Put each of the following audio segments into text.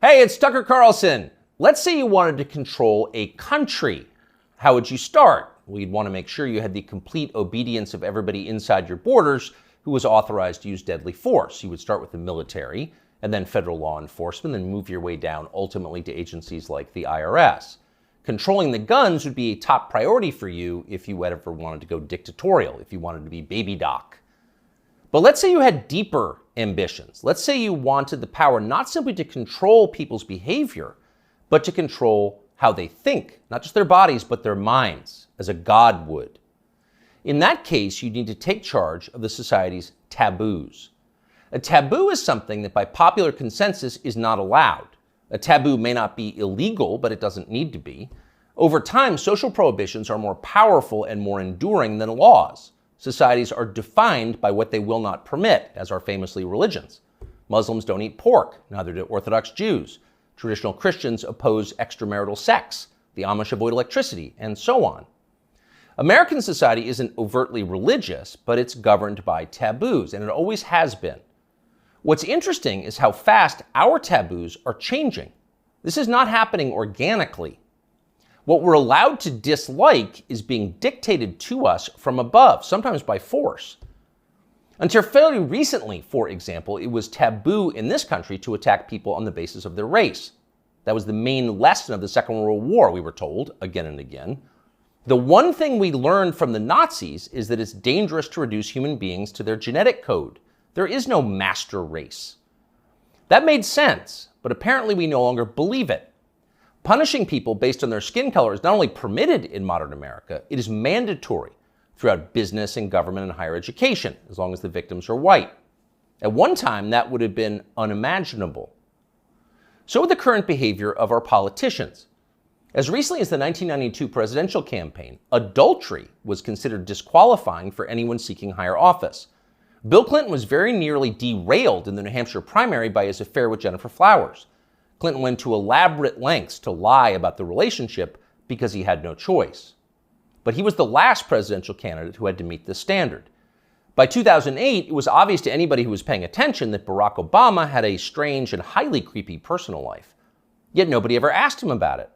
Hey, it's Tucker Carlson. Let's say you wanted to control a country. How would you start? Well, you'd want to make sure you had the complete obedience of everybody inside your borders who was authorized to use deadly force. You would start with the military and then federal law enforcement, then move your way down ultimately to agencies like the IRS. Controlling the guns would be a top priority for you if you ever wanted to go dictatorial, if you wanted to be baby doc. But let's say you had deeper ambitions. Let's say you wanted the power not simply to control people's behavior, but to control how they think, not just their bodies, but their minds, as a god would. In that case, you need to take charge of the society's taboos. A taboo is something that by popular consensus is not allowed. A taboo may not be illegal, but it doesn't need to be. Over time, social prohibitions are more powerful and more enduring than laws. Societies are defined by what they will not permit, as are famously religions. Muslims don't eat pork, neither do Orthodox Jews. Traditional Christians oppose extramarital sex. The Amish avoid electricity, and so on. American society isn't overtly religious, but it's governed by taboos, and it always has been. What's interesting is how fast our taboos are changing. This is not happening organically. What we're allowed to dislike is being dictated to us from above, sometimes by force. Until fairly recently, for example, it was taboo in this country to attack people on the basis of their race. That was the main lesson of the Second World War, we were told again and again. The one thing we learned from the Nazis is that it's dangerous to reduce human beings to their genetic code. There is no master race. That made sense, but apparently we no longer believe it. Punishing people based on their skin color is not only permitted in modern America, it is mandatory throughout business and government and higher education, as long as the victims are white. At one time, that would have been unimaginable. So with the current behavior of our politicians. As recently as the 1992 presidential campaign, adultery was considered disqualifying for anyone seeking higher office. Bill Clinton was very nearly derailed in the New Hampshire primary by his affair with Jennifer Flowers. Clinton went to elaborate lengths to lie about the relationship because he had no choice. But he was the last presidential candidate who had to meet this standard. By 2008, it was obvious to anybody who was paying attention that Barack Obama had a strange and highly creepy personal life. Yet nobody ever asked him about it.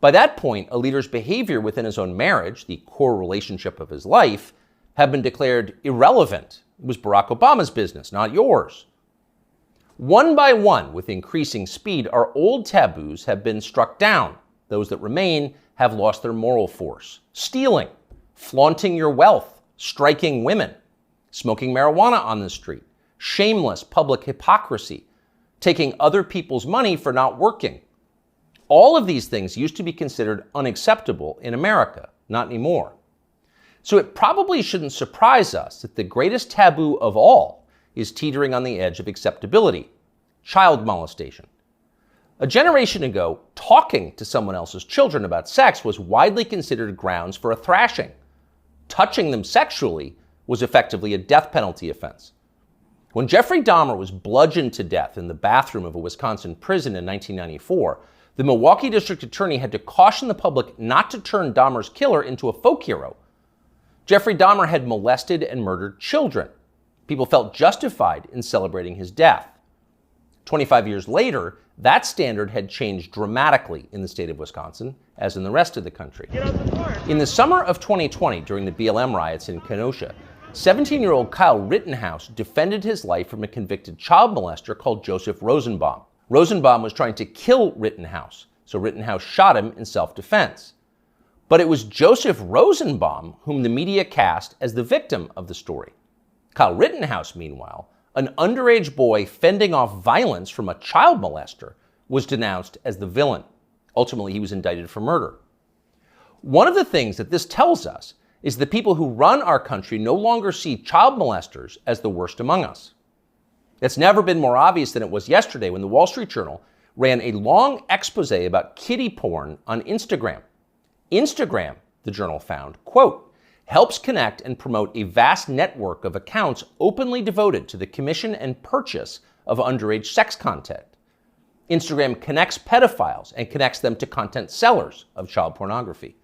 By that point, a leader's behavior within his own marriage, the core relationship of his life, had been declared irrelevant. It was Barack Obama's business, not yours. One by one, with increasing speed, our old taboos have been struck down. Those that remain have lost their moral force. Stealing, flaunting your wealth, striking women, smoking marijuana on the street, shameless public hypocrisy, taking other people's money for not working. All of these things used to be considered unacceptable in America, not anymore. So it probably shouldn't surprise us that the greatest taboo of all is teetering on the edge of acceptability: child molestation. A generation ago, talking to someone else's children about sex was widely considered grounds for a thrashing. Touching them sexually was effectively a death penalty offense. When Jeffrey Dahmer was bludgeoned to death in the bathroom of a Wisconsin prison in 1994, the Milwaukee District Attorney had to caution the public not to turn Dahmer's killer into a folk hero. Jeffrey Dahmer had molested and murdered children. People felt justified in celebrating his death. 25 years later, that standard had changed dramatically in the state of Wisconsin, as in the rest of the country. In the summer of 2020, during the BLM riots in Kenosha, 17-year-old Kyle Rittenhouse defended his life from a convicted child molester called Joseph Rosenbaum. Rosenbaum was trying to kill Rittenhouse, so Rittenhouse shot him in self-defense. But it was Joseph Rosenbaum whom the media cast as the victim of the story. Kyle Rittenhouse, meanwhile, an underage boy fending off violence from a child molester, was denounced as the villain. Ultimately, he was indicted for murder. One of the things that this tells us is the people who run our country no longer see child molesters as the worst among us. It's never been more obvious than it was yesterday when the Wall Street Journal ran a long expose about kiddie porn on Instagram. Instagram, the journal found, quote, helps connect and promote a vast network of accounts openly devoted to the commission and purchase of underage sex content. Instagram connects pedophiles and connects them to content sellers of child pornography.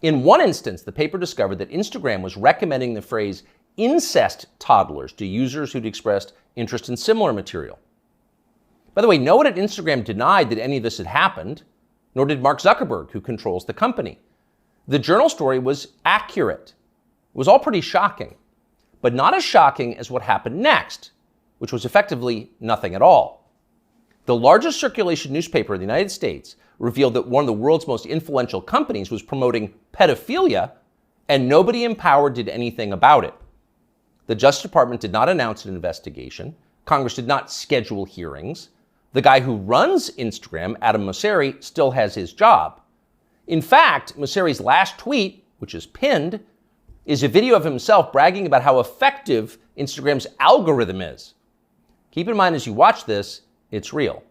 In one instance, the paper discovered that Instagram was recommending the phrase incest toddlers to users who'd expressed interest in similar material. By the way, no one at Instagram denied that any of this had happened, nor did Mark Zuckerberg, who controls the company. The Journal story was accurate. It was all pretty shocking, but not as shocking as what happened next, which was effectively nothing at all. The largest circulation newspaper in the United States revealed that one of the world's most influential companies was promoting pedophilia, and nobody in power did anything about it. The Justice Department did not announce an investigation. Congress did not schedule hearings. The guy who runs Instagram, Adam Mosseri, still has his job. In fact, Mosseri's last tweet, which is pinned, is a video of himself bragging about how effective Instagram's algorithm is. Keep in mind as you watch this, it's real.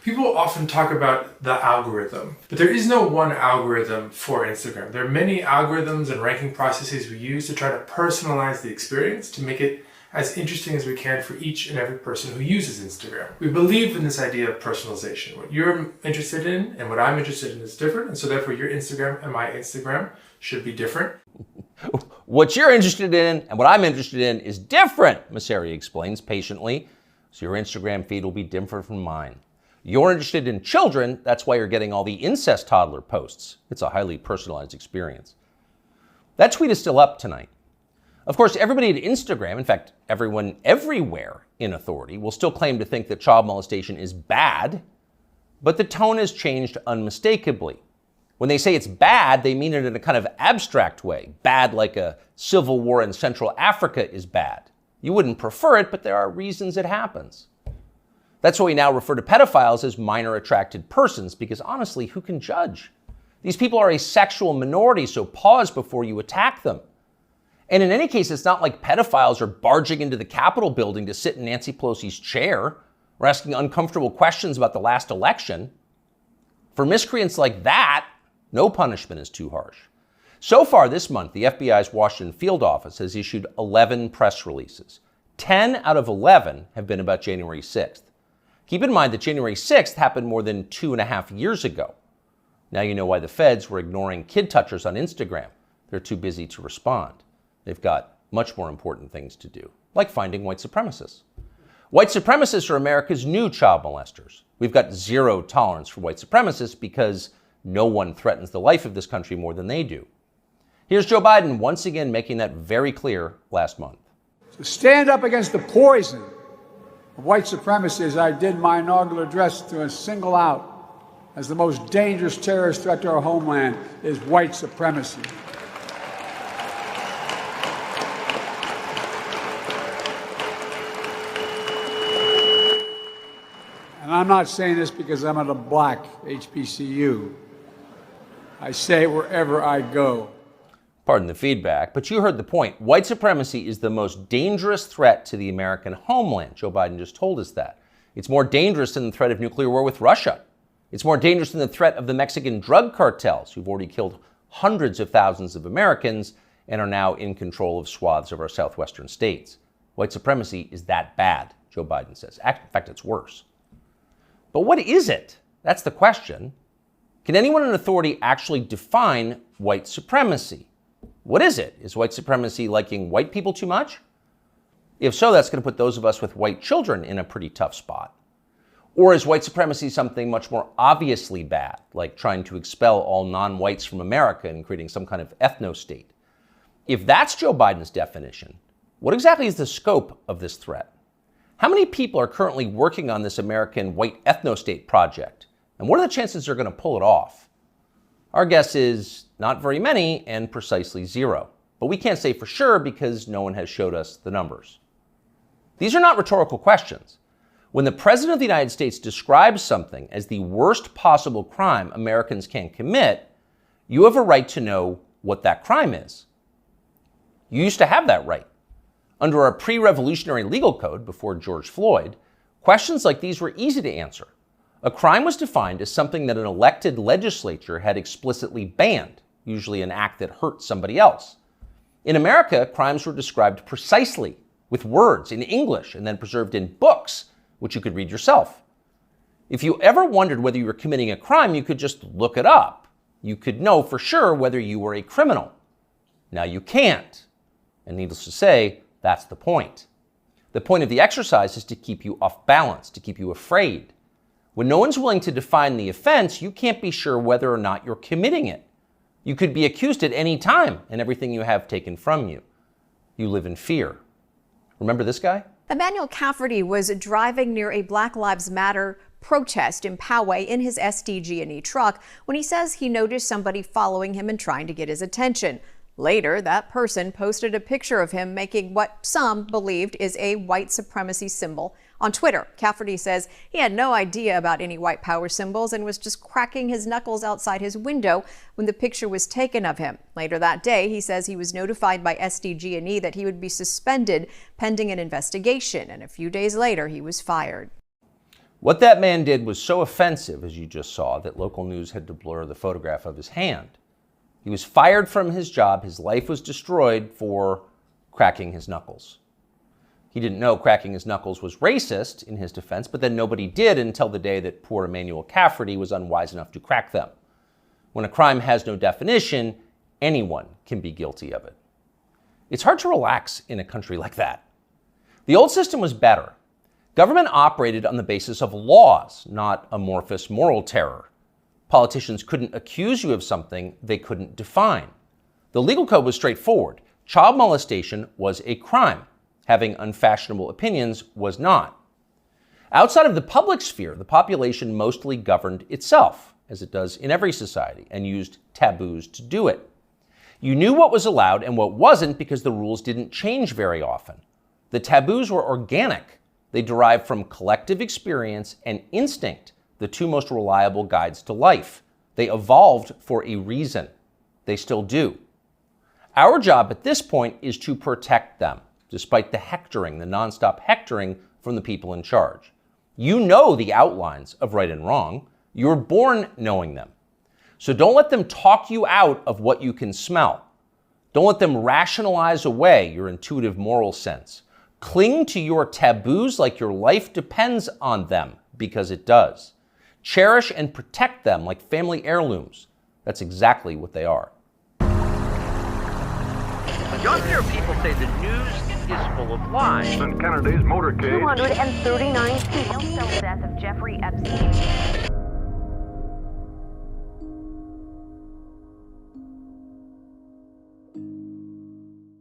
People often talk about the algorithm, but there is no one algorithm for Instagram. There are many algorithms and ranking processes we use to try to personalize the experience to make it as interesting as we can for each and every person who uses Instagram. We believe in this idea of personalization. What you're interested in and what I'm interested in is different, and so therefore your Instagram and my Instagram should be different. What you're interested in and what I'm interested in is different, Mosseri explains patiently, so your Instagram feed will be different from mine. You're interested in children, that's why you're getting all the incest toddler posts. It's a highly personalized experience. That tweet is still up tonight. Of course, everybody at Instagram, in fact, everyone everywhere in authority, will still claim to think that child molestation is bad, but the tone has changed unmistakably. When they say it's bad, they mean it in a kind of abstract way. Bad like a civil war in Central Africa is bad. You wouldn't prefer it, but there are reasons it happens. That's why we now refer to pedophiles as minor attracted persons, because honestly, who can judge? These people are a sexual minority, so pause before you attack them. And in any case, it's not like pedophiles are barging into the Capitol building to sit in Nancy Pelosi's chair or asking uncomfortable questions about the last election. For miscreants like that, no punishment is too harsh. So far this month, the FBI's Washington field office has issued 11 press releases. 10 out of 11 have been about January 6th. Keep in mind that January 6th happened more than 2.5 years ago. Now you know why the feds were ignoring kid touchers on Instagram. They're too busy to respond. They've got much more important things to do, like finding white supremacists. White supremacists are America's new child molesters. We've got zero tolerance for white supremacists because no one threatens the life of this country more than they do. Here's Joe Biden once again making that very clear last month. To stand up against the poison of white supremacy, as I did my inaugural address, to single out as the most dangerous terrorist threat to our homeland is white supremacy. And I'm not saying this because I'm at a black HBCU. I say it wherever I go. Pardon the feedback, but you heard the point. White supremacy is the most dangerous threat to the American homeland. Joe Biden just told us that. It's more dangerous than the threat of nuclear war with Russia. It's more dangerous than the threat of the Mexican drug cartels, who've already killed hundreds of thousands of Americans and are now in control of swaths of our southwestern states. White supremacy is that bad, Joe Biden says. In fact, it's worse. But what is it? That's the question. Can anyone in authority actually define white supremacy? What is it? Is white supremacy liking white people too much? If so, that's going to put those of us with white children in a pretty tough spot. Or is white supremacy something much more obviously bad, like trying to expel all non-whites from America and creating some kind of ethno-state? If that's Joe Biden's definition, what exactly is the scope of this threat? How many people are currently working on this American white ethno-state project? And what are the chances they're going to pull it off? Our guess is not very many and precisely zero. But we can't say for sure because no one has showed us the numbers. These are not rhetorical questions. When the President of the United States describes something as the worst possible crime Americans can commit, you have a right to know what that crime is. You used to have that right. Under our pre-revolutionary legal code before George Floyd, questions like these were easy to answer. A crime was defined as something that an elected legislature had explicitly banned, usually an act that hurt somebody else. In America, crimes were described precisely, with words in English and then preserved in books, which you could read yourself. If you ever wondered whether you were committing a crime, you could just look it up. You could know for sure whether you were a criminal. Now you can't. And needless to say, that's the point. The point of the exercise is to keep you off balance, to keep you afraid. When no one's willing to define the offense, you can't be sure whether or not you're committing it. You could be accused at any time and everything you have taken from you. You live in fear. Remember this guy? Emmanuel Cafferty was driving near a Black Lives Matter protest in Poway in his SDG&E truck when he says he noticed somebody following him and trying to get his attention. Later, that person posted a picture of him making what some believed is a white supremacy symbol on Twitter. Cafferty says he had no idea about any white power symbols and was just cracking his knuckles outside his window when the picture was taken of him. Later that day, he says he was notified by SDG&E that he would be suspended pending an investigation, and a few days later, he was fired. What that man did was so offensive, as you just saw, that local news had to blur the photograph of his hand. He was fired from his job. His life was destroyed for cracking his knuckles. He didn't know cracking his knuckles was racist, in his defense, but then nobody did until the day that poor Emmanuel Cafferty was unwise enough to crack them. When a crime has no definition, anyone can be guilty of it. It's hard to relax in a country like that. The old system was better. Government operated on the basis of laws, not amorphous moral terror. Politicians couldn't accuse you of something they couldn't define. The legal code was straightforward. Child molestation was a crime. Having unfashionable opinions was not. Outside of the public sphere, the population mostly governed itself, as it does in every society, and used taboos to do it. You knew what was allowed and what wasn't because the rules didn't change very often. The taboos were organic. They derived from collective experience and instinct, the two most reliable guides to life. They evolved for a reason. They still do. Our job at this point is to protect them, despite the hectoring, the nonstop hectoring from the people in charge. You know the outlines of right and wrong. You're born knowing them. So don't let them talk you out of what you can smell. Don't let them rationalize away your intuitive moral sense. Cling to your taboos like your life depends on them, because it does. Cherish and protect them like family heirlooms. That's exactly what they are. Younger people say the news is full of lies. In Kennedy's motorcade. 239 people. The death of Jeffrey Epstein.